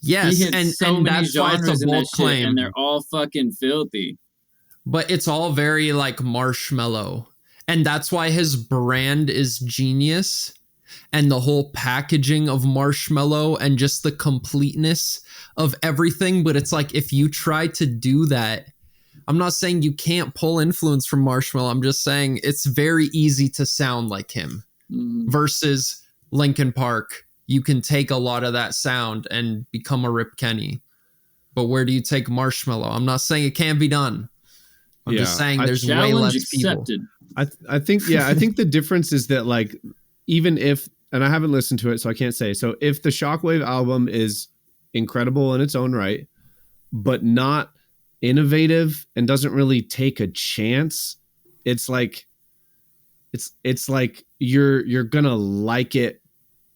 Yes, and that's why it's a bold claim, and they're all fucking filthy. But it's all very like Marshmello, and that's why his brand is genius, and the whole packaging of Marshmello and just the completeness of everything. But it's like, if you try to do that, I'm not saying you can't pull influence from Marshmello. I'm just saying it's very easy to sound like him. Versus Linkin Park. You can take a lot of that sound and become a Rip Kenny. But where do you take Marshmello? I'm not saying it can't be done. I'm just saying there's way less accepted. People. I think the difference is that, like, even if, and I haven't listened to it, so I can't say. So if the Shockwave album is incredible in its own right, but not innovative and doesn't really take a chance, it's like you're gonna like it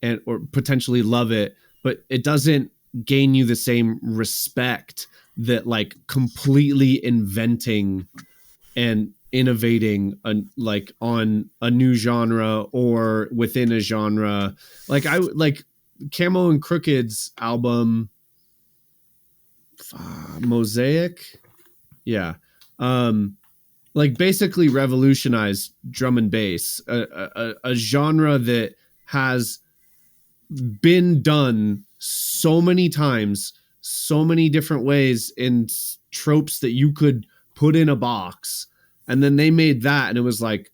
and or potentially love it, but it doesn't gain you the same respect that like completely inventing and innovating on a new genre or within a genre. Like I like Camo and Crooked's album Mosaic. Yeah. Like basically revolutionized drum and bass, a genre that has been done so many times, so many different ways in tropes that you could put in a box. And then they made that and it was like,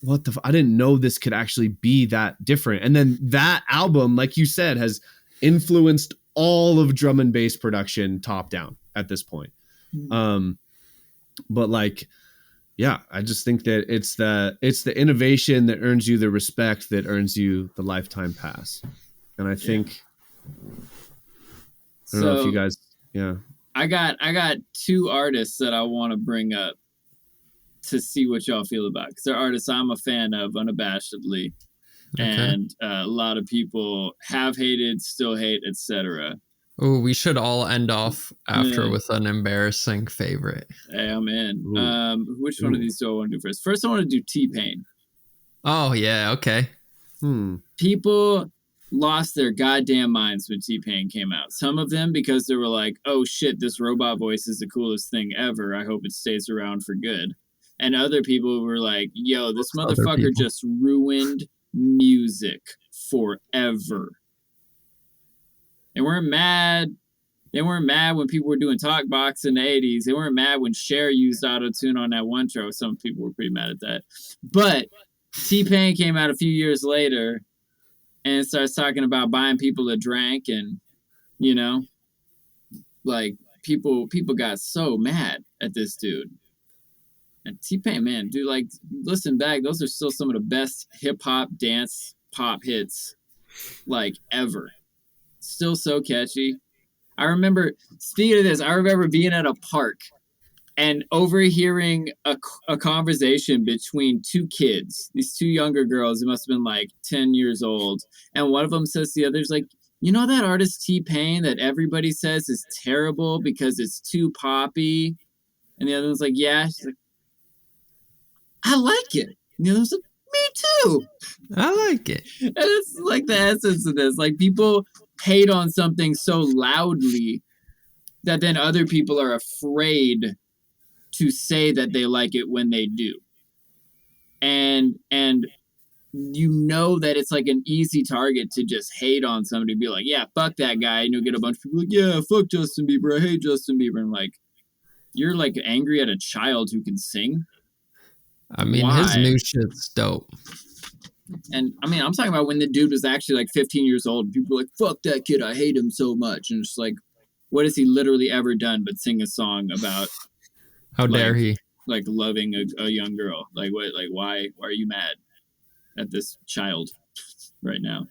what the I didn't know this could actually be that different. And then that album, like you said, has influenced all of drum and bass production top down at this point. But like, yeah, I just think that it's the innovation that earns you the respect that earns you the lifetime pass. And I think, I don't know if you guys, I got two artists that I want to bring up to see what y'all feel about, because they're artists I'm a fan of unabashedly, and a lot of people have hated, still hate, etc. Oh, we should all end off after with an embarrassing favorite. Hey, I'm in. Which one of these do I want to do first? First, I want to do T-Pain. Oh, yeah, okay. People lost their goddamn minds when T-Pain came out. Some of them because they were like, oh shit, this robot voice is the coolest thing ever. I hope it stays around for good. And other people were like, yo, this motherfucker just ruined music forever. And we're mad They weren't mad when people were doing talk box in the 80s. They weren't mad when Cher used auto-tune on that one track. Some people were pretty mad at that. But T-Pain came out a few years later and starts talking about buying people a drink, and, you know, like, people got so mad at this dude. And T-Pain, man, dude, like, listen back, those are still some of the best hip-hop, dance, pop hits, like, ever. Still so catchy. I remember, speaking of this, I remember being at a park and overhearing a conversation between two kids, these two younger girls, who must have been like 10 years old. And one of them says to the other's like, you know that artist T-Pain that everybody says is terrible because it's too poppy? And the other one's like, yeah. She's like, I like it. And the other one's like, me too. I like it. And it's like the essence of this. Like, people hate on something so loudly that then other people are afraid to say that they like it when they do. And you know that it's like an easy target to just hate on somebody, be like, yeah, fuck that guy. And you'll get a bunch of people like, yeah, fuck Justin Bieber. I hate Justin Bieber. And like, you're like angry at a child who can sing. I mean, his new shit's dope. And I mean, I'm talking about when the dude was actually like 15 years old. People were like, fuck that kid. I hate him so much. And it's like, what has he literally ever done but sing a song about, how dare he? Like, loving a young girl? Like, what? Like, why are you mad at this child right now?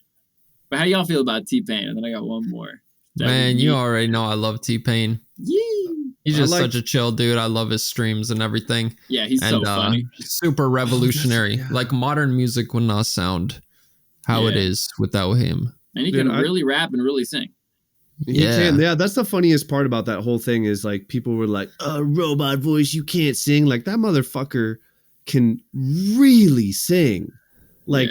But how do y'all feel about T-Pain? And then I got one more. Man, you already know I love T-Pain. Yee! He's just such a chill dude. I love his streams and everything. Yeah, he's so funny. Super revolutionary. Yeah. Like, modern music would not sound how it is without him. And he can really rap and really sing. Yeah, that's the funniest part about that whole thing is like people were like, robot voice, you can't sing. Like, that motherfucker can really sing. Like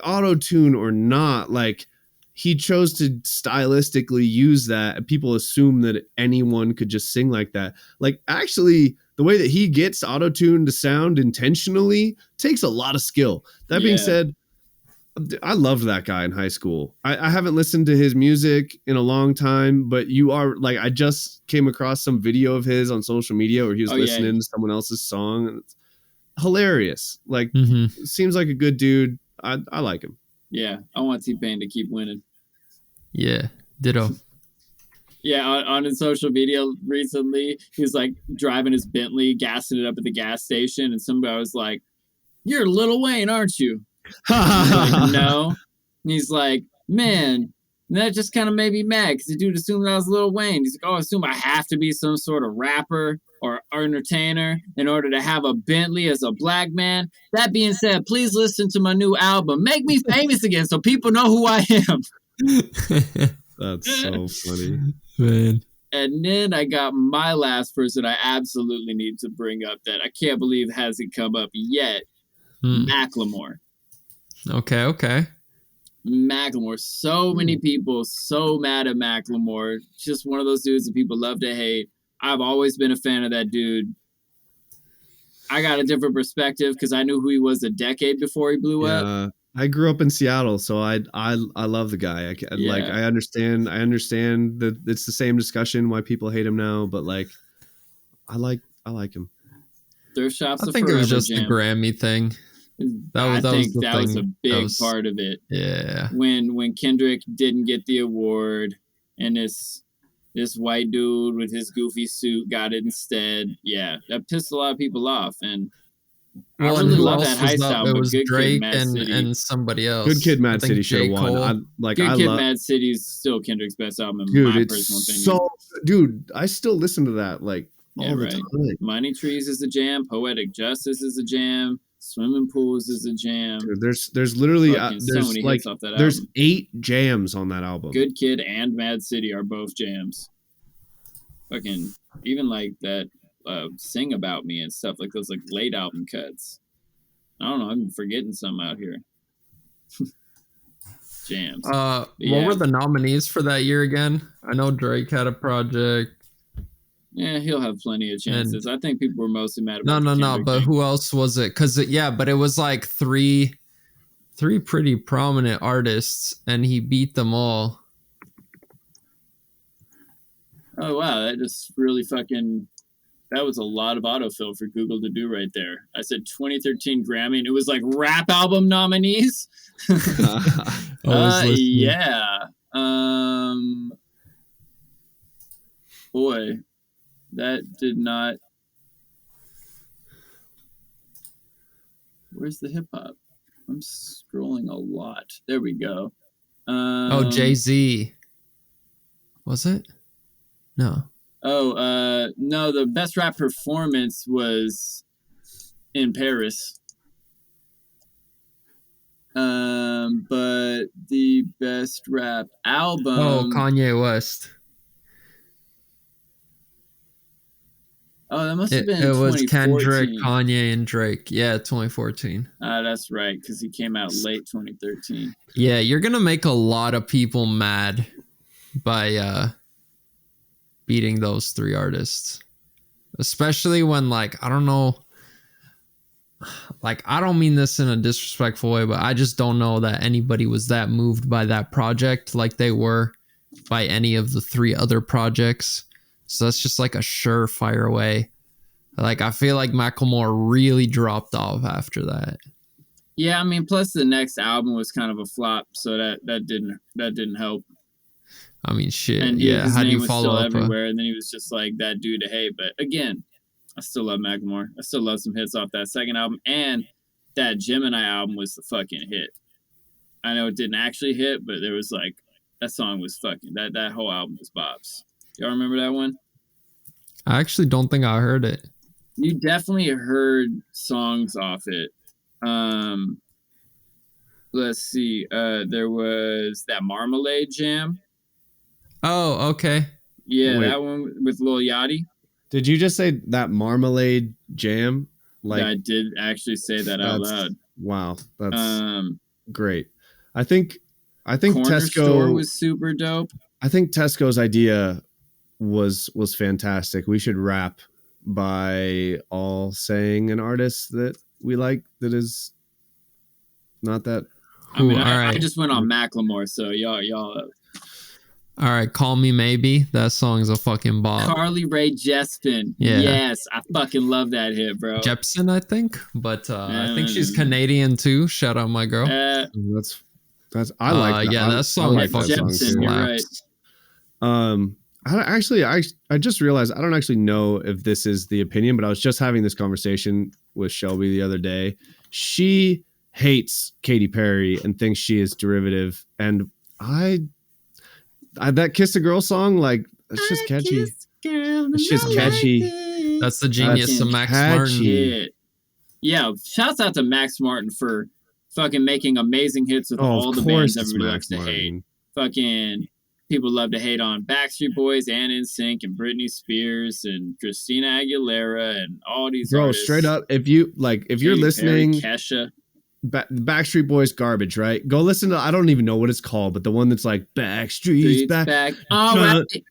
auto-tune or not, like, he chose to stylistically use that. People assume that anyone could just sing like that. Like, actually, the way that he gets auto-tune to sound intentionally takes a lot of skill. That being said, I loved that guy in high school. I haven't listened to his music in a long time, but I just came across some video of his on social media where he was listening to someone else's song. And it's hilarious. Like, seems like a good dude. I like him. Yeah, I want T-Pain to keep winning. Yeah, ditto. Yeah, on his social media recently, he's like driving his Bentley, gassing it up at the gas station, and somebody was like, "You're Lil Wayne, aren't you?" Like, no. And he's like, man, that just kind of made me mad because the dude assumed I was Lil Wayne. He's like, oh, I assume I have to be some sort of rapper or entertainer in order to have a Bentley as a black man. That being said, please listen to my new album. Make me famous again so people know who I am. That's so funny. Man. And then I got my last person I absolutely need to bring up that I can't believe hasn't come up yet. Macklemore. Okay. Macklemore. So many people so mad at Macklemore. Just one of those dudes that people love to hate. I've always been a fan of that dude. I got a different perspective because I knew who he was a decade before he blew up. I grew up in Seattle, so I love the guy. I understand that it's the same discussion why people hate him now, but like I like him. Thrift shops. I think it was just the Grammy thing. That was a big part of it. Yeah. When Kendrick didn't get the award and this white dude with his goofy suit got it instead. Yeah, that pissed a lot of people off. And I really love that Heist album. It was Good Drake Kid, Mad City. and somebody else. Good Kid, Mad City should have won. Good Kid, Mad City is still Kendrick's best album in my personal opinion. Dude, I still listen to that all the time. Money Trees is a jam. Poetic Justice is a jam. Swimming Pools is a jam. Dude, there's literally there's album. 8 jams on that album. Good Kid and Mad City are both jams. Fucking even like that Sing About Me and stuff, like those like late album cuts. I don't know, I'm forgetting some out here. Jams. What were the nominees for that year again? I know Drake had a project. Yeah, he'll have plenty of chances. I think people were mostly mad about No, but who else was it? Because but it was like three pretty prominent artists, and he beat them all. Oh wow, that just really fucking. That was a lot of autofill for Google to do right there. I said 2013 Grammy, and it was like rap album nominees. Yeah. Boy, that did not. Where's the hip hop? I'm scrolling a lot. There we go. Jay-Z. Was it? No. No, the best rap performance was in Paris. But the best rap album. Oh, Kanye West. Oh, that must have been. It was 2014. Kendrick, Kanye, and Drake. Yeah, 2014. That's right, because he came out late 2013. Yeah, you're gonna make a lot of people mad by beating those three artists, especially when, like, I don't know, like, I don't mean this in a disrespectful way, but I just don't know that anybody was that moved by that project like they were by any of the three other projects. So that's just like a surefire way. Like, I feel like Macklemore really dropped off after that. Yeah, I mean, plus the next album was kind of a flop, so that didn't help. I mean, shit. And yeah, his how do name you was follow still up? everywhere, and then he was just like that dude to hate. But again, I still love Macklemore. I still love some hits off that second album, and that Gemini album was the fucking hit. I know it didn't actually hit, but there was like that song was fucking that whole album was bops. Y'all remember that one? I actually don't think I heard it. You definitely heard songs off it. Let's see. There was that Marmalade Jam. Oh, okay. Yeah, Wait. that one with Lil Yachty. Did you just say that Marmalade Jam? Like, I did actually say that out loud. Wow, that's great. I think Corner Tesco Store was super dope. I think Tesco's idea was fantastic. We should rap by all saying an artist that we like that is not that. I mean, Ooh, I just went on Macklemore, so y'all. All right, Call Me Maybe. That song's a fucking bop. Carly Rae Jepsen. Yeah. Yes, I fucking love that hit, bro. Jepsen, I think, but I think she's Canadian too. Shout out my girl. That's I like that. Yeah, that song I like fucking that song Jepsen, too. you're right. I just realized I don't actually know if this is the opinion, but I was just having this conversation with Shelby the other day. She hates Katy Perry and thinks she is derivative, and I that Kiss a Girl song, like, it's just catchy. It's just catchy. That's the genius of Max Martin. Yeah, shouts out to Max Martin for fucking making amazing hits with all the bands everybody likes to hate. Fucking people love to hate on Backstreet Boys and NSYNC and Britney Spears and Christina Aguilera and all these artists. Straight up, if you're listening, Kesha. Backstreet Boys garbage, right? Go listen to, I don't even know what it's called, but the one that's like Backstreet's back. All right. Dude,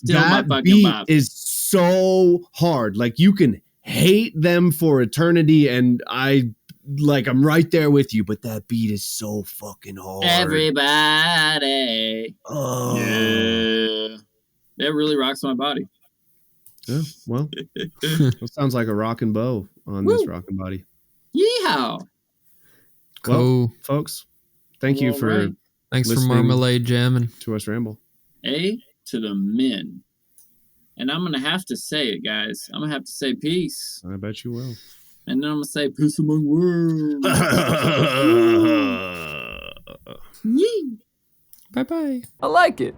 that beat is so hard. Like, you can hate them for eternity, and I'm right there with you, but that beat is so fucking hard. Everybody. Oh. Yeah. That really rocks my body. Yeah, well, it sounds like a rockin' bow on this rockin' body. Yeehaw. Well, folks, thank you for thanks for Marmalade Jamming to us ramble. A to the men. And I'm gonna have to say it, guys. I'm gonna have to say peace. I bet you will. And then I'm gonna say peace among worlds. Yee. Bye-bye. I like it.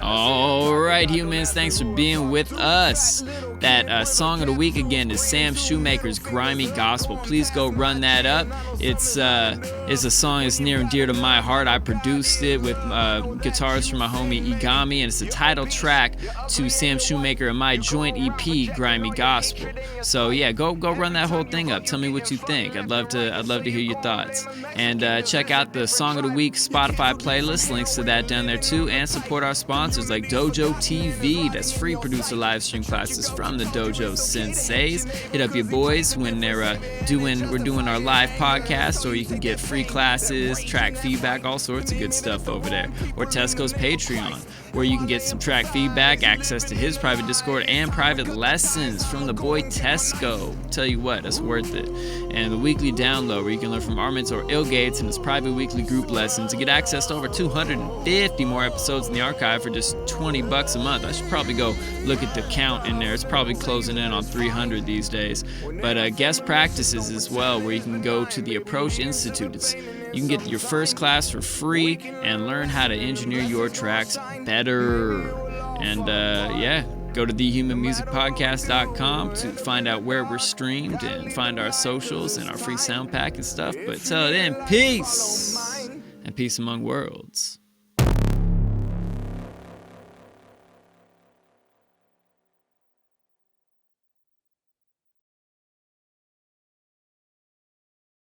All right, humans, thanks for being with us. That song of the week again is Sam Shoemaker's Grimy Gospel. Please go run that up. It's a song that's near and dear to my heart. I produced it with guitars from my homie Igami, and it's the title track to Sam Shoemaker and my joint EP, Grimy Gospel. So yeah, go run that whole thing up. Tell me what you think. I'd love to hear your thoughts. And check out the Song of the Week Spotify playlist. Links to that down there too. And support our sponsors like Dojo TV. That's free producer live stream classes from from the Dojo Senseis. Hit up your boys when we're doing our live podcast, or you can get free classes, track feedback, all sorts of good stuff over there. Or Tesco's Patreon, where you can get some track feedback, access to his private Discord, and private lessons from the boy Tesco. Tell you what, that's worth it. And the weekly download, where you can learn from our mentor Il Gates and his private weekly group lessons, to get access to over 250 more episodes in the archive for just $20 a month. I should probably go look at the count in there. It's probably closing in on 300 these days. But guest practices as well, where you can go to the Approach Institute. You can get your first class for free and learn how to engineer your tracks better. And go to thehumanmusicpodcast.com to find out where we're streamed and find our socials and our free sound pack and stuff. But till then, peace and peace among worlds.